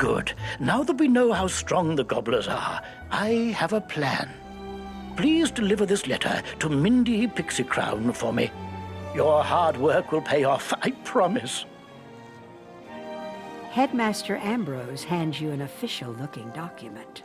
Good. Now that we know how strong the gobblers are, I have a plan. Please deliver this letter to Mindy Pixie Crown for me. Your hard work will pay off, I promise. Headmaster Ambrose hands you an official-looking document.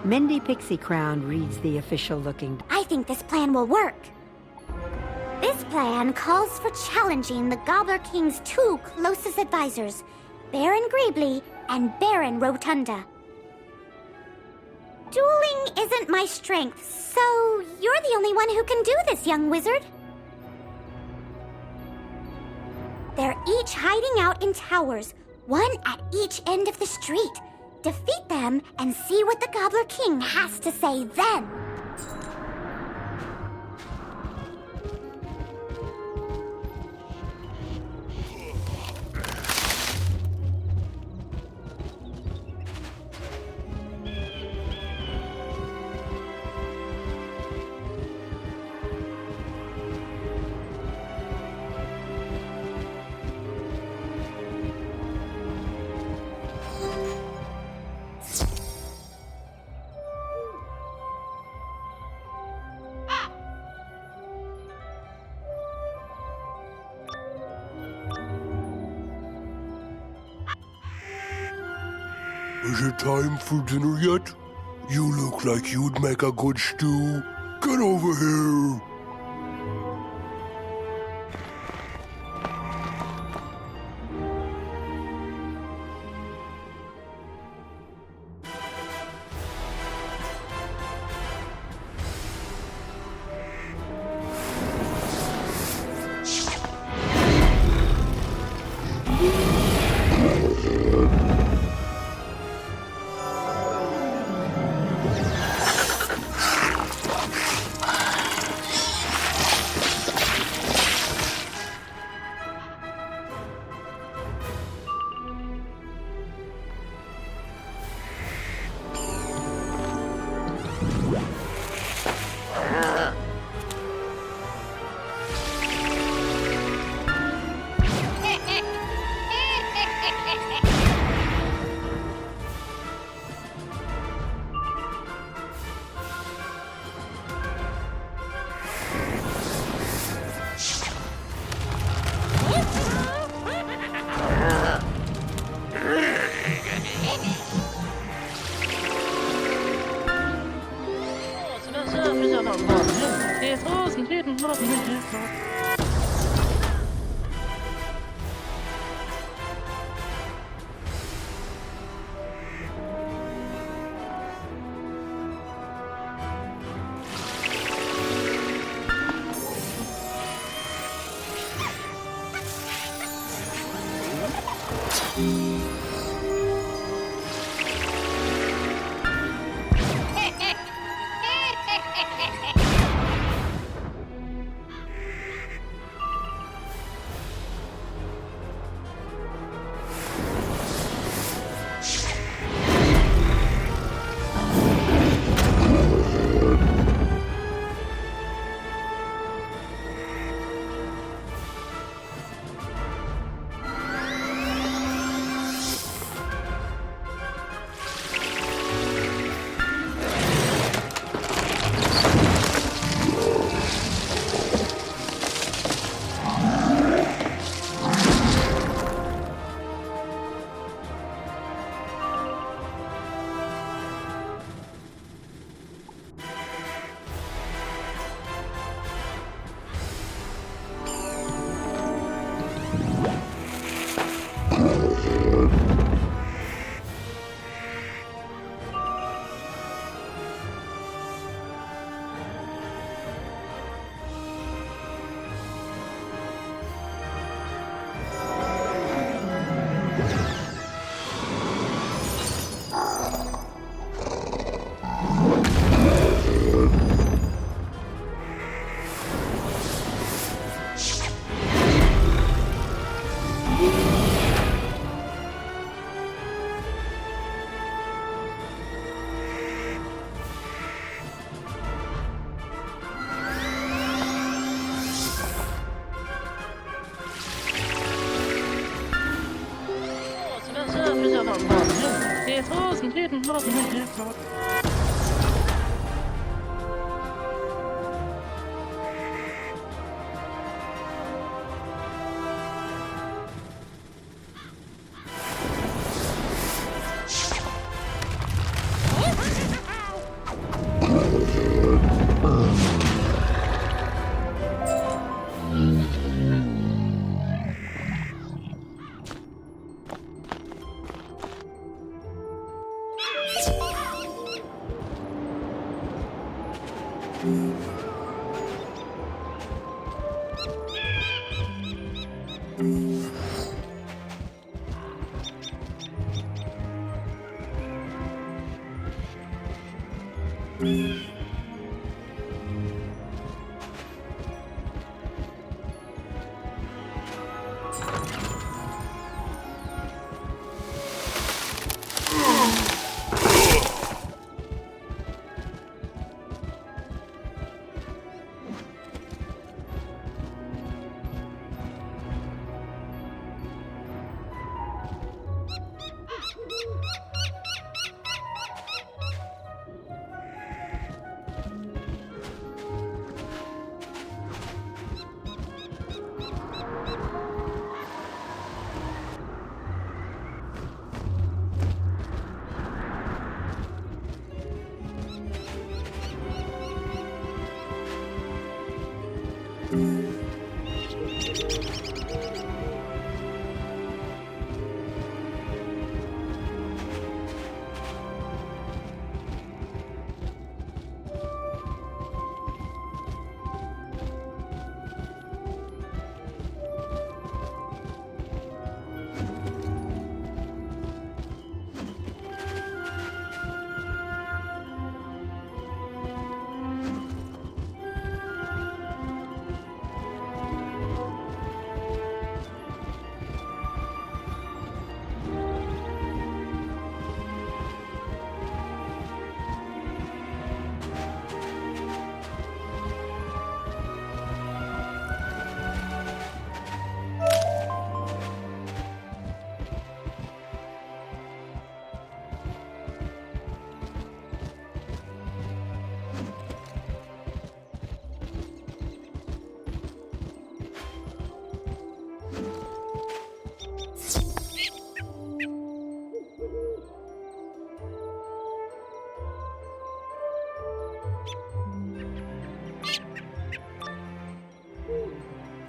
Mindy Pixie Crown reads the official-looking... I think this plan will work. This plan calls for challenging the Gobbler King's two closest advisors, Baron Greebly and Baron Rotunda. Dueling isn't my strength, so you're the only one who can do this, young wizard. They're each hiding out in towers, one at each end of the street. Defeat them and see what the Gobbler King has to say then. Is it time for dinner yet? You look like you'd make a good stew. Get over here.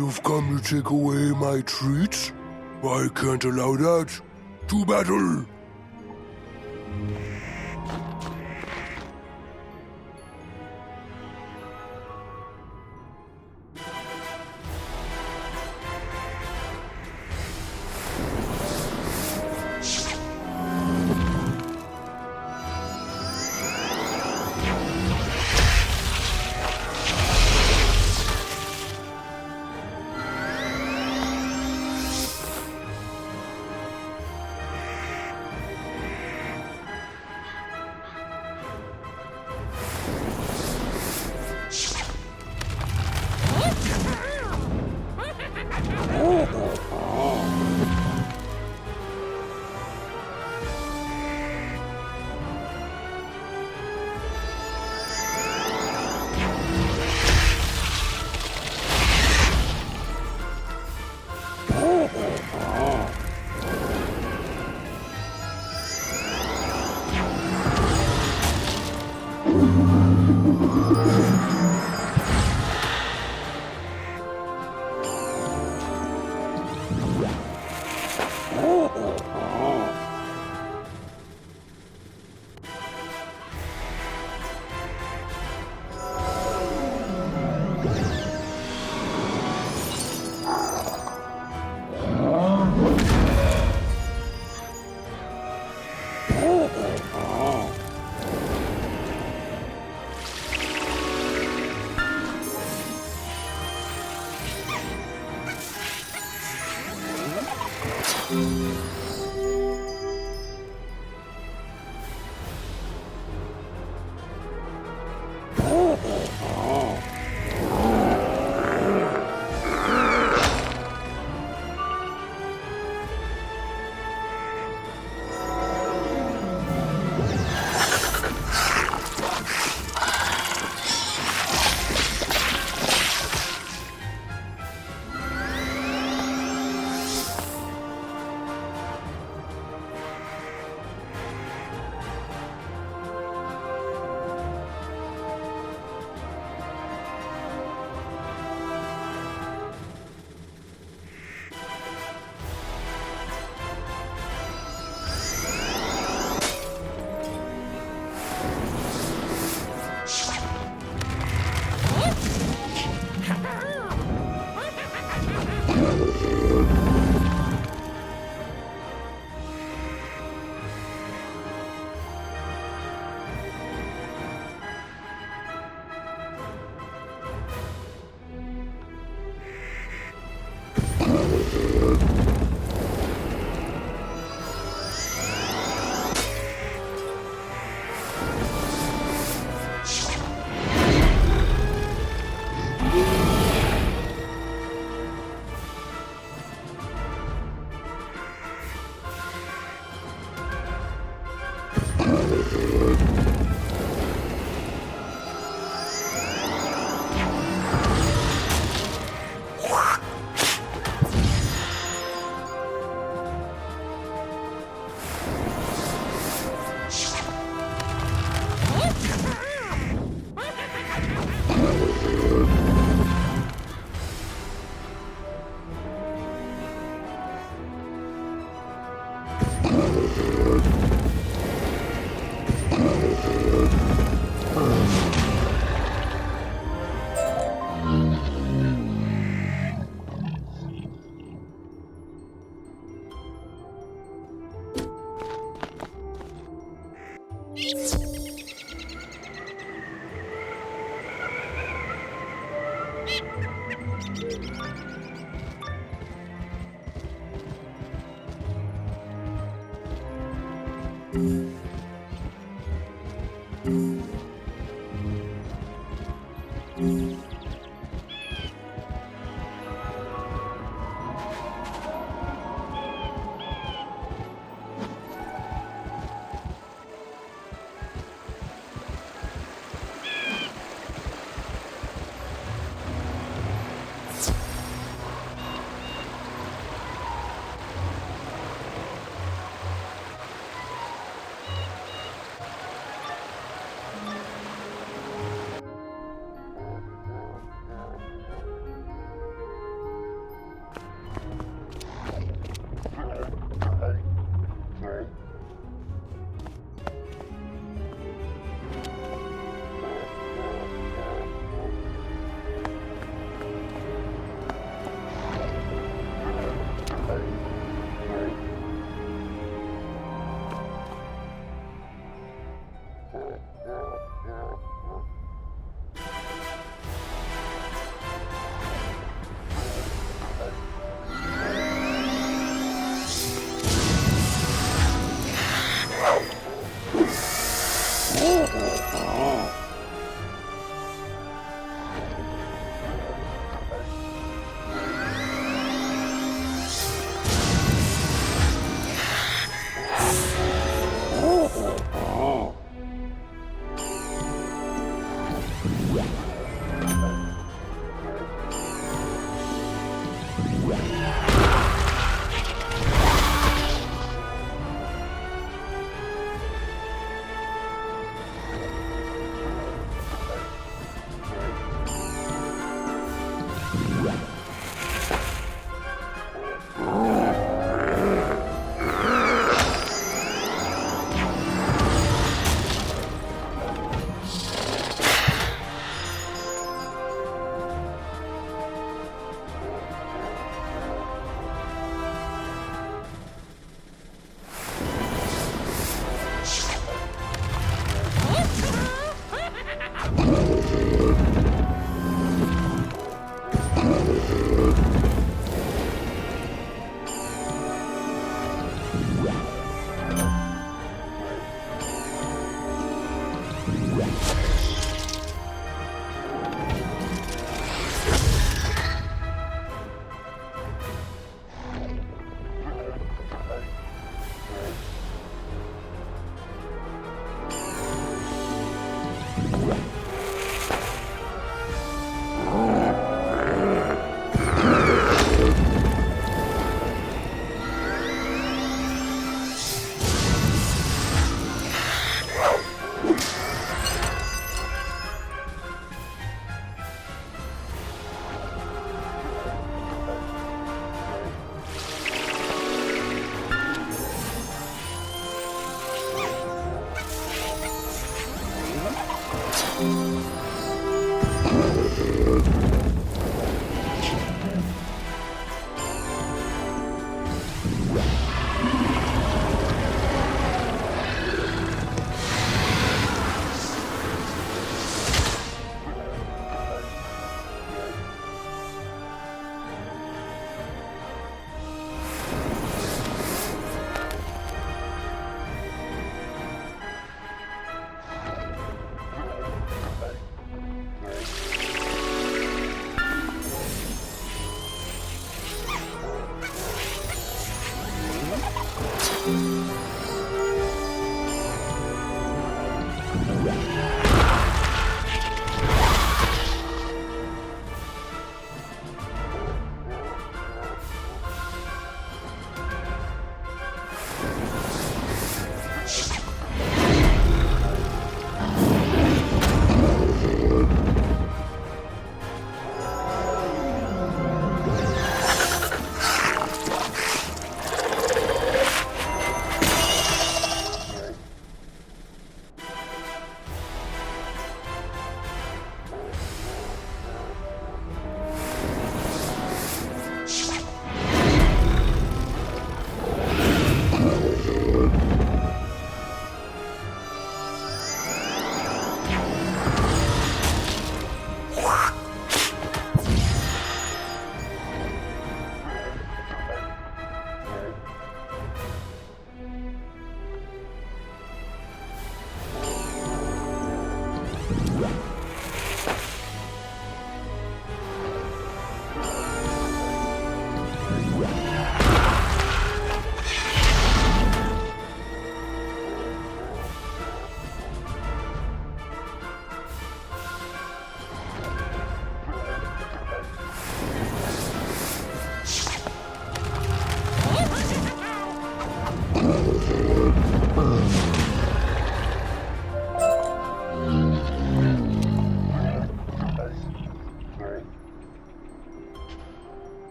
You've come to take away my treats? I can't allow that. To battle!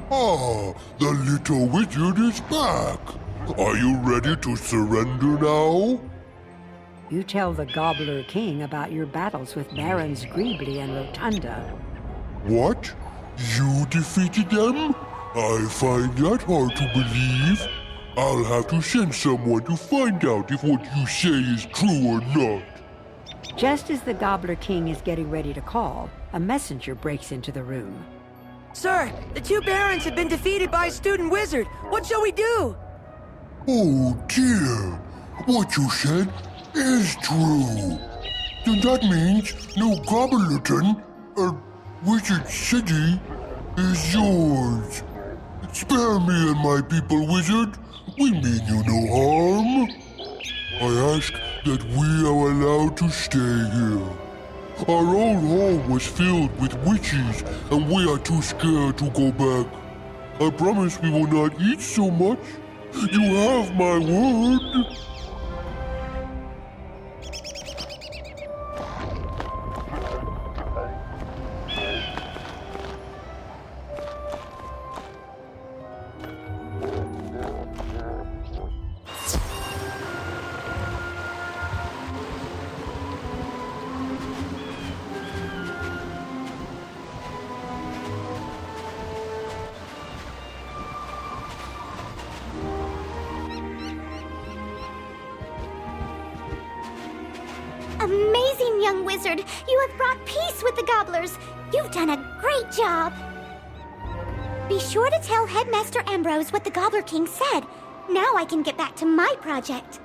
Ah, the little wizard is back. Are you ready to surrender now? You tell the Gobbler King about your battles with Barons Greebly and Rotunda. What? You defeated them? I find that hard to believe. I'll have to send someone to find out if what you say is true or not. Just as the Gobbler King is getting ready to call, a messenger breaks into the room. Sir, the two barons have been defeated by a student wizard. What shall we do? Oh dear, what you said is true. Then that means New Gobblerton, Wizard City, is yours. Spare me and my people, wizard. We mean you no harm. I ask that we are allowed to stay here. Our old home was filled with witches, and we are too scared to go back. I promise we will not eat so much. You have my word. Amazing, young wizard! You have brought peace with the gobblers! You've done a great job! Be sure to tell Headmaster Ambrose what the Gobbler King said. Now I can get back to my project.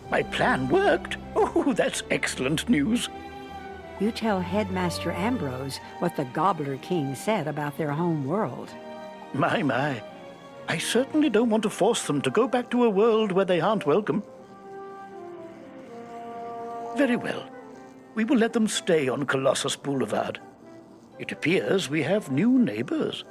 My plan worked. Oh, that's excellent news. You tell Headmaster Ambrose what the Gobbler King said about their home world. My. I certainly don't want to force them to go back to a world where they aren't welcome. Very well. We will let them stay on Colossus Boulevard. It appears we have new neighbors.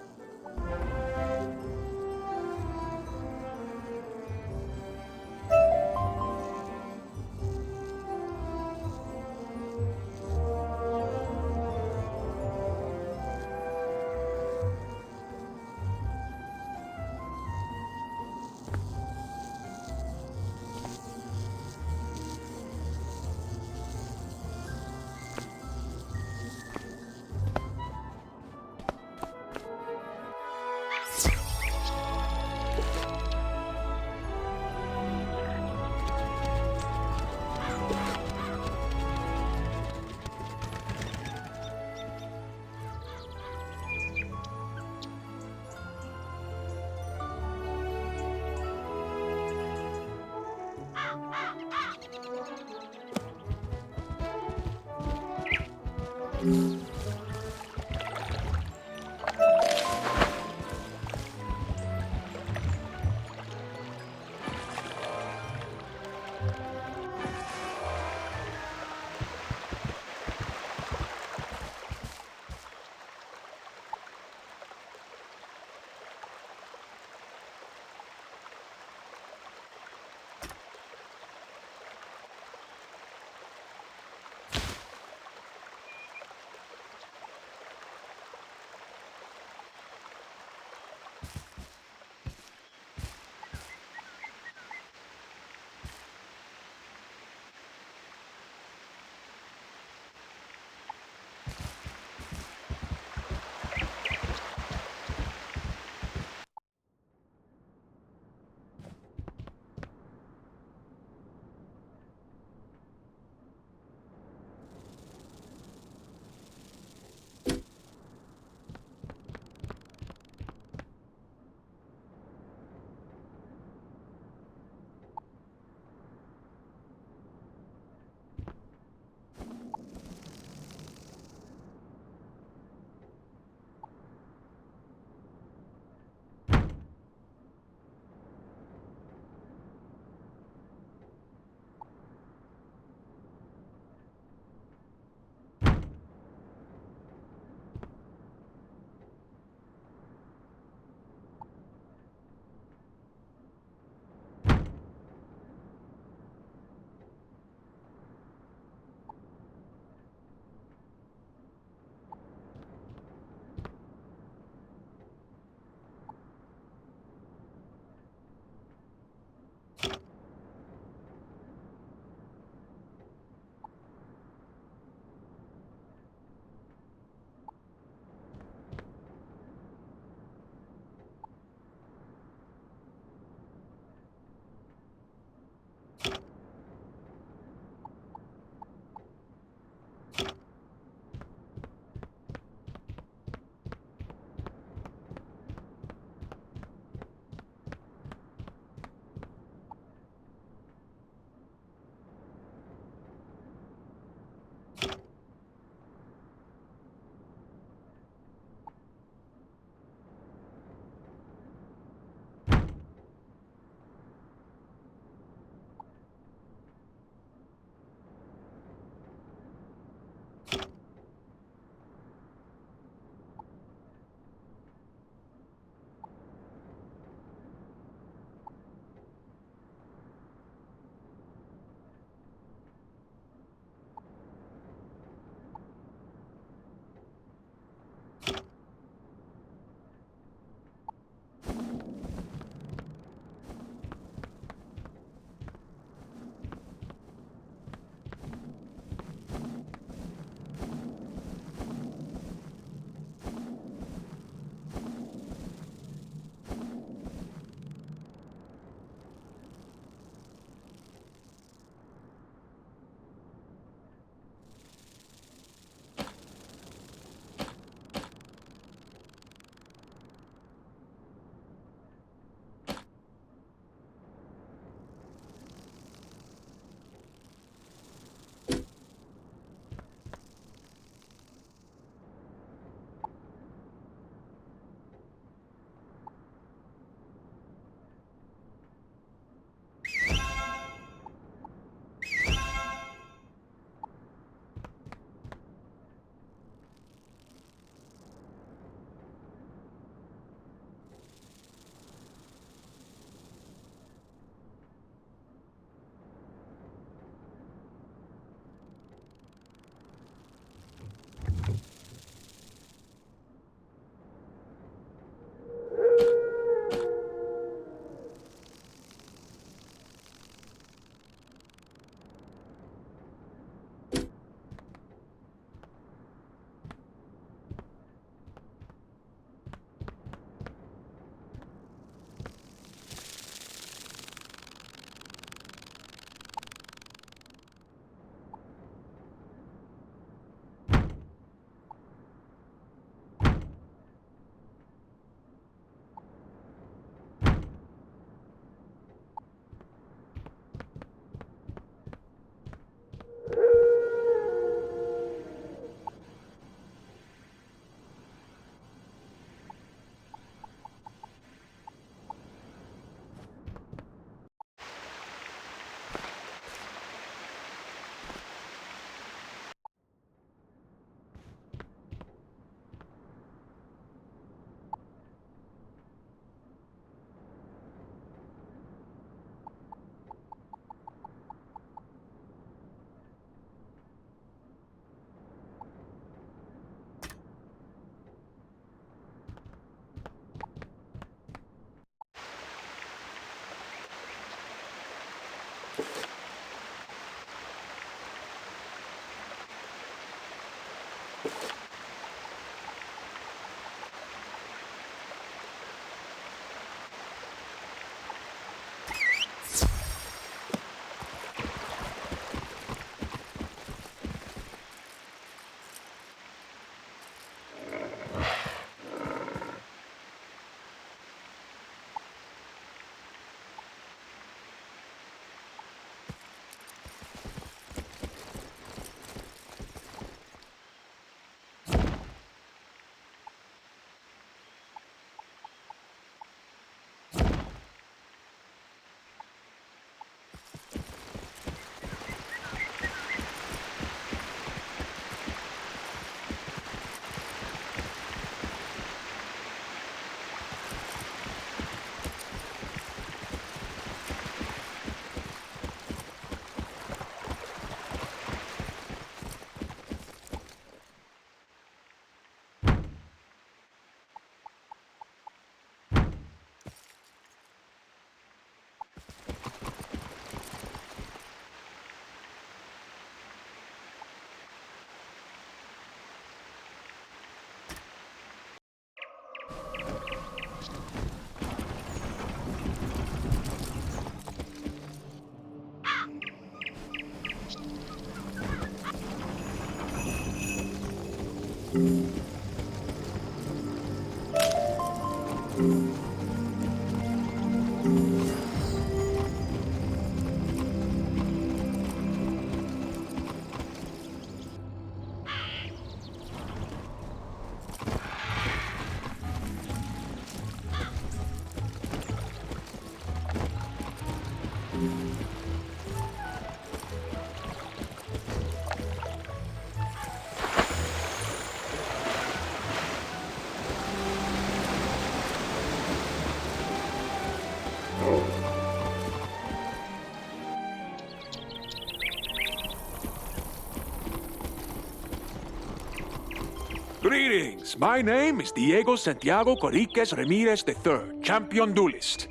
Greetings. My name is Diego Santiago Coriques Ramirez III, champion duelist.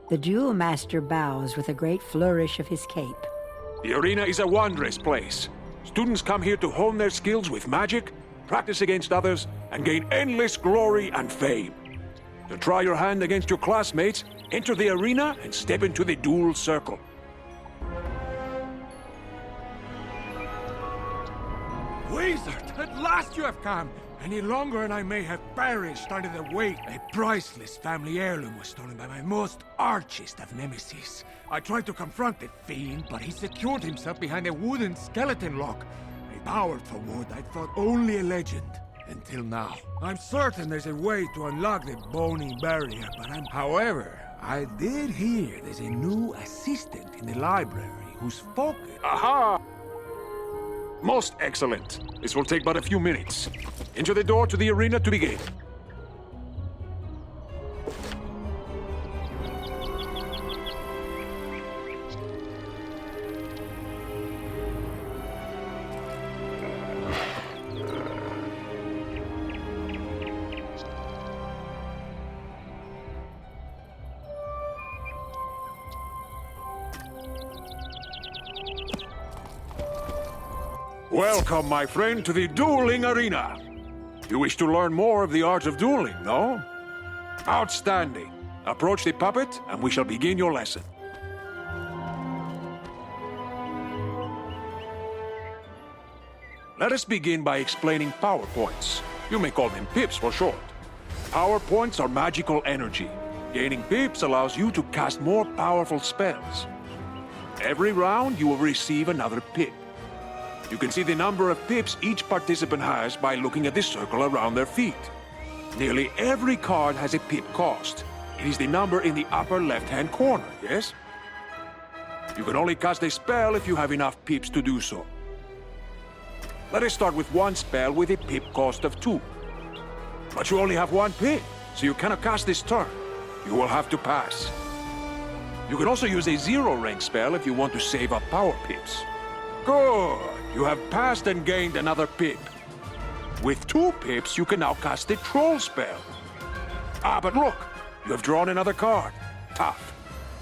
The Duel Master bows with a great flourish of his cape. The arena is a wondrous place. Students come here to hone their skills with magic, practice against others, and gain endless glory and fame. To try your hand against your classmates, enter the arena and step into the duel circle. Wizard, at last you have come! Any longer and I may have perished under the weight. A priceless family heirloom was stolen by my most archest of nemesis. I tried to confront the fiend, but he secured himself behind a wooden skeleton lock. A powerful wood I thought only a legend. Until now. I'm certain there's a way to unlock the bony barrier, but However, I did hear there's a new assistant in the library whose focus... Aha! Most excellent. This will take but a few minutes. Enter the door to the arena to begin. Welcome, my friend, to the dueling arena. You wish to learn more of the art of dueling, no? Outstanding. Approach the puppet, and we shall begin your lesson. Let us begin by explaining power points. You may call them pips for short. Power points are magical energy. Gaining pips allows you to cast more powerful spells. Every round, you will receive another pip. You can see the number of pips each participant has by looking at the circle around their feet. Nearly every card has a pip cost. It is the number in the upper left-hand corner, yes? You can only cast a spell if you have enough pips to do so. Let us start with one spell with a pip cost of 2. But you only have 1 pip, so you cannot cast this turn. You will have to pass. You can also use a 0-rank spell if you want to save up power pips. Good! You have passed and gained another pip. With 2 pips, you can now cast the Troll spell. Ah, but look! You have drawn another card. Tough.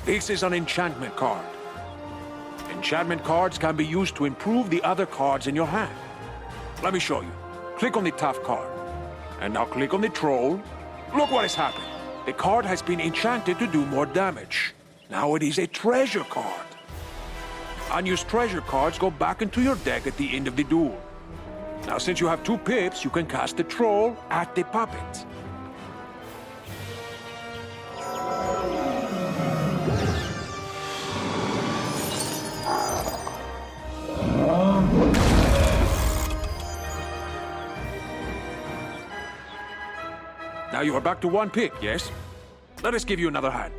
This is an enchantment card. Enchantment cards can be used to improve the other cards in your hand. Let me show you. Click on the Tough card. And now click on the Troll. Look what has happened. The card has been enchanted to do more damage. Now it is a treasure card. Unused treasure cards go back into your deck at the end of the duel. Now, since you have 2 pips, you can cast the Troll at the puppet. Now you are back to 1 pip, yes? Let us give you another hand.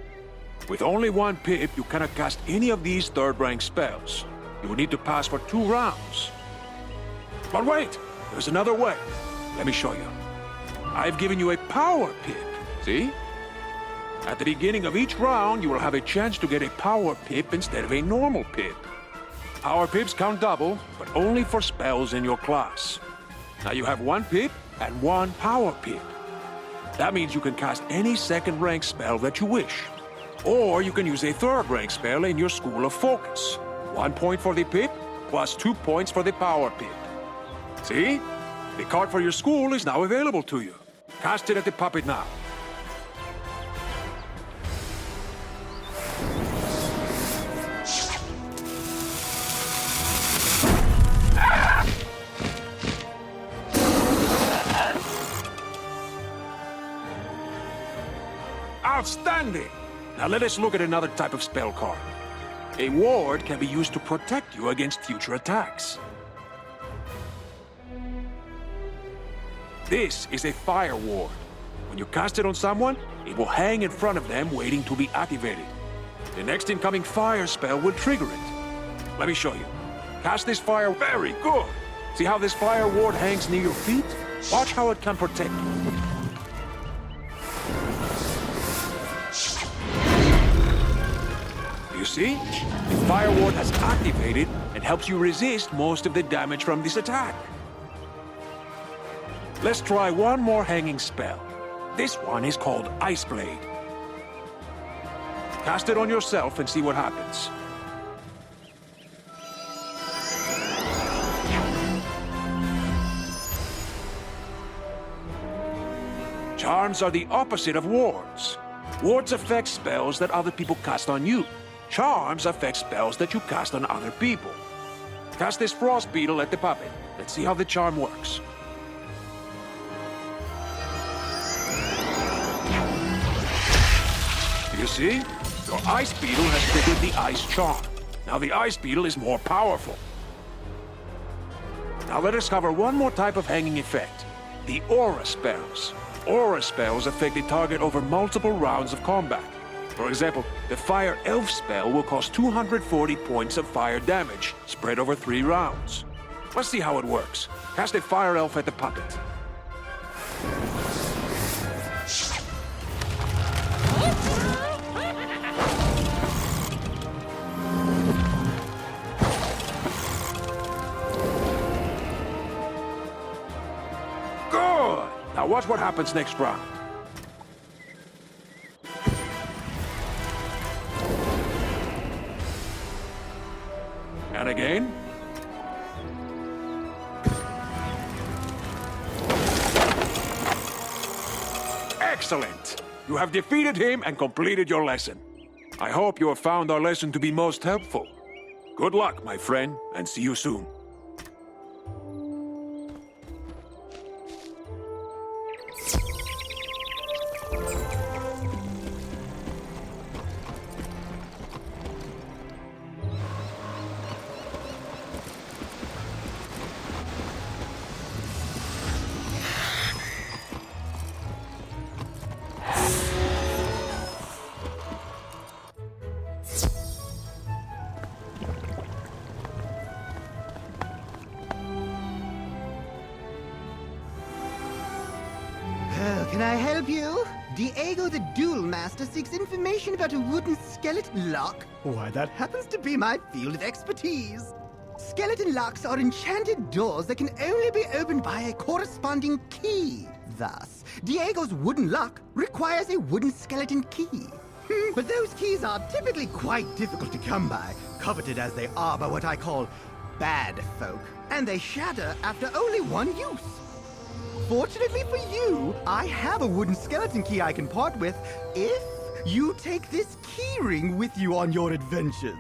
With only 1 pip, you cannot cast any of these 3rd-rank spells. You will need to pass for 2 rounds. But wait! There's another way. Let me show you. I've given you a power pip. See? At the beginning of each round, you will have a chance to get a power pip instead of a normal pip. Power pips count double, but only for spells in your class. Now you have 1 pip and 1 power pip. That means you can cast any 2nd-rank spell that you wish. Or you can use a 3rd-rank spell in your School of Focus. 1 point for the pip, plus 2 points for the power pip. See? The card for your school is now available to you. Cast it at the puppet now. Outstanding! Now let us look at another type of spell card. A ward can be used to protect you against future attacks. This is a fire ward. When you cast it on someone, it will hang in front of them waiting to be activated. The next incoming fire spell will trigger it. Let me show you. Cast this fire. Very good! See how this fire ward hangs near your feet? Watch how it can protect you. You see? The fire ward has activated and helps you resist most of the damage from this attack. Let's try one more hanging spell. This one is called Ice Blade. Cast it on yourself and see what happens. Charms are the opposite of wards. Wards affect spells that other people cast on you. Charms affect spells that you cast on other people. Cast this frost beetle at the puppet. Let's see how the charm works. You see? Your ice beetle has triggered the ice charm. Now the ice beetle is more powerful. Now let us cover one more type of hanging effect. The aura spells. Aura spells affect the target over multiple rounds of combat. For example, the Fire Elf spell will cause 240 points of fire damage, spread over 3 rounds. Let's see how it works. Cast a Fire Elf at the puppet. Good! Now watch what happens next round. And again. Excellent! You have defeated him and completed your lesson. I hope you have found our lesson to be most helpful. Good luck, my friend, and see you soon. Can I help you? Diego the Duel Master seeks information about a wooden skeleton lock. Why, that happens to be my field of expertise. Skeleton locks are enchanted doors that can only be opened by a corresponding key. Thus, Diego's wooden lock requires a wooden skeleton key. But those keys are typically quite difficult to come by, coveted as they are by what I call bad folk, and they shatter after only one use. Fortunately for you, I have a wooden skeleton key I can part with if you take this keyring with you on your adventures.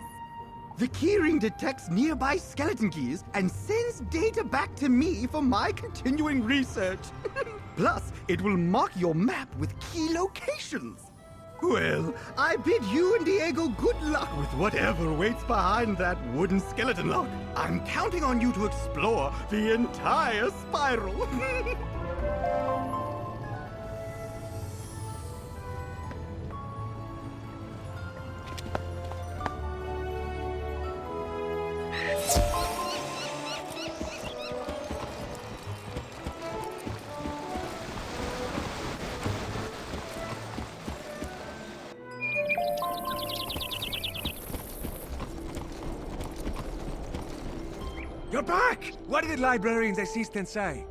The keyring detects nearby skeleton keys and sends data back to me for my continuing research. Plus, it will mark your map with key locations. Well, I bid you and Diego good luck with whatever waits behind that wooden skeleton lock. I'm counting on you to explore the entire spiral. You're back! What did the librarian's assistant say?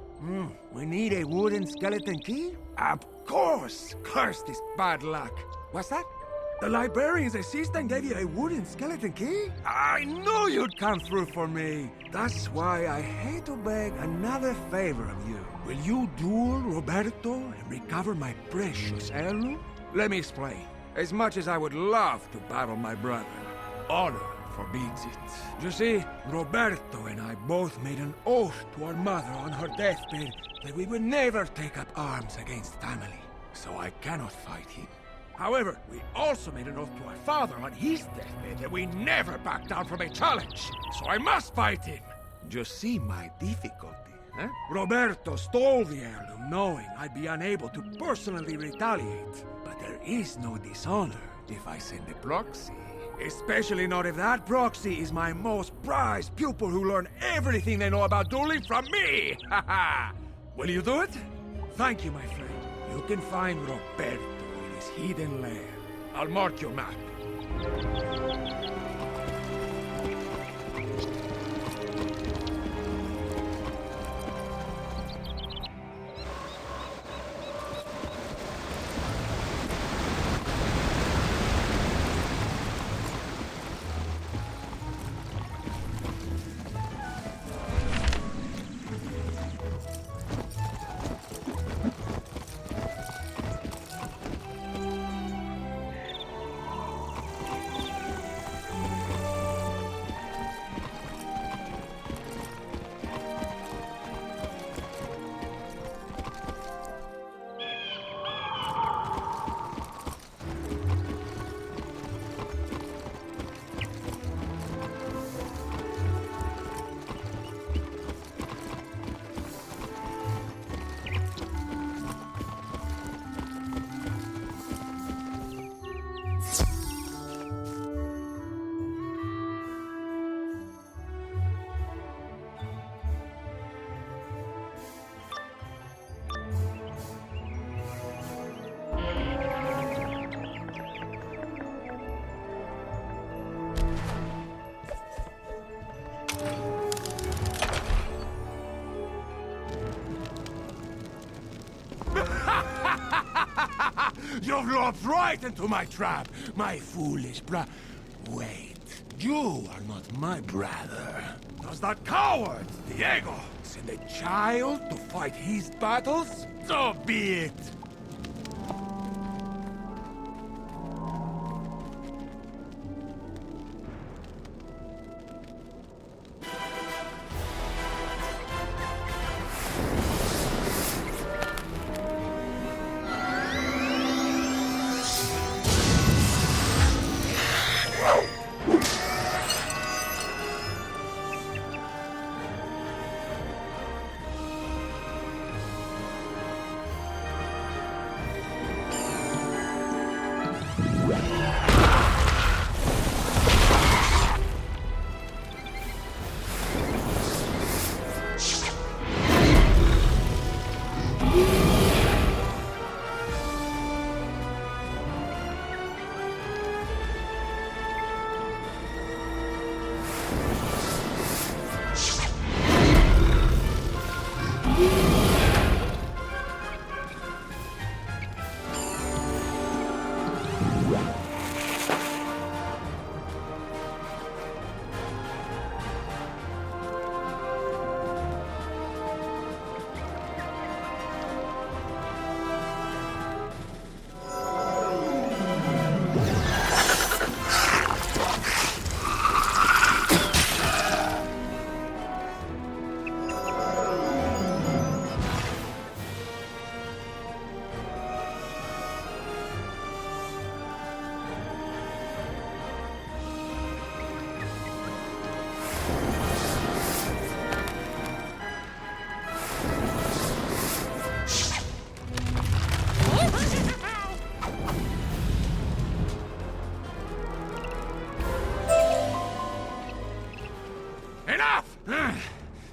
We need a wooden skeleton key? Of course! Curse this bad luck. What's that? The librarian's assistant gave you a wooden skeleton key? I knew you'd come through for me. That's why I hate to beg another favor of you. Will you duel Roberto and recover my precious heirloom? Let me explain. As much as I would love to battle my brother, honor forbids it. You see, Roberto and I both made an oath to our mother on her deathbed that we would never take up arms against family. So I cannot fight him. However, we also made an oath to our father on his deathbed that we never back down from a challenge. So I must fight him. Just see my difficulty, huh? Roberto stole the heirloom knowing I'd be unable to personally retaliate. But there is no dishonor if I send a proxy. Especially not if that proxy is my most prized pupil who learned everything they know about dueling from me! Haha! Will you do it? Thank you, my friend. You can find Roberto in his hidden lair. I'll mark your map. You've lopped right into my trap, my foolish Wait, you are not my brother. Does that coward, Diego, send a child to fight his battles? So be it.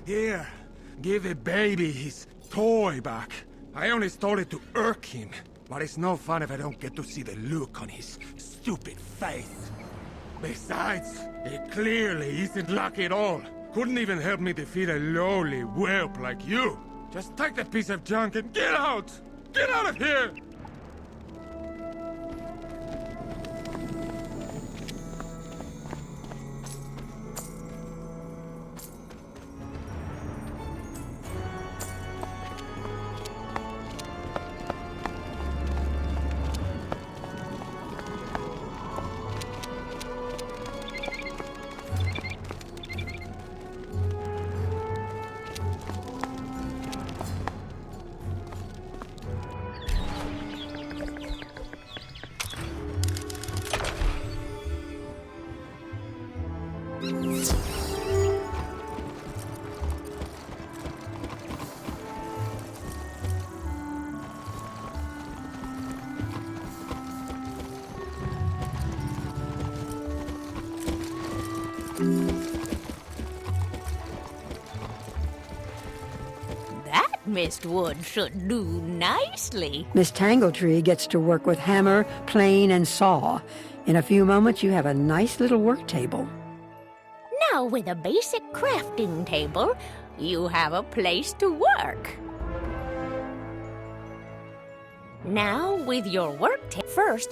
Here, give a baby his toy back. I only stole it to irk him, but it's no fun if I don't get to see the look on his stupid face. Besides, he clearly isn't lucky at all. Couldn't even help me defeat a lowly whelp like you. Just take that piece of junk and get out! Get out of here! That mist wood should do nicely. Miss Tangletree gets to work with hammer, plane, and saw. In a few moments, you have a nice little work table. Now, with a basic crafting table, you have a place to work. Now, with your work table, first,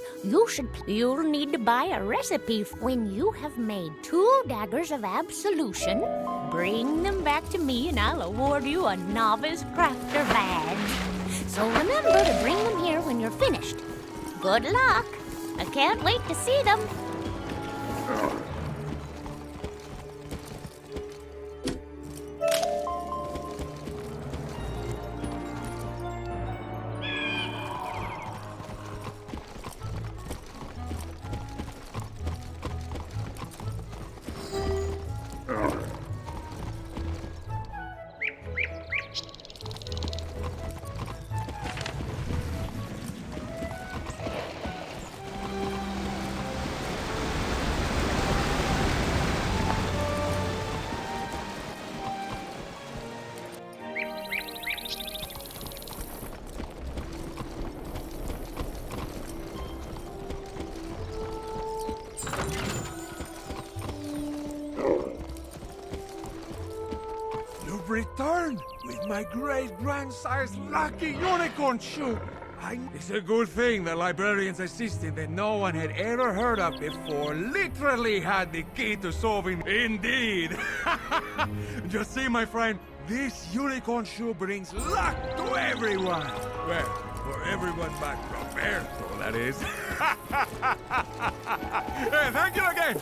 you'll need to buy a recipe. When you have made 2 daggers of absolution, bring them back to me and I'll award you a novice crafter badge. So remember to bring them here when you're finished. Good luck. I can't wait to see them. Returned with my great-grandsire lucky unicorn shoe. It's a good thing the librarian's assistant that no one had ever heard of before literally had the key to solving. Indeed! Just see, my friend, this unicorn shoe brings luck to everyone! Well, for everyone but Roberto, that is. Hey, thank you again!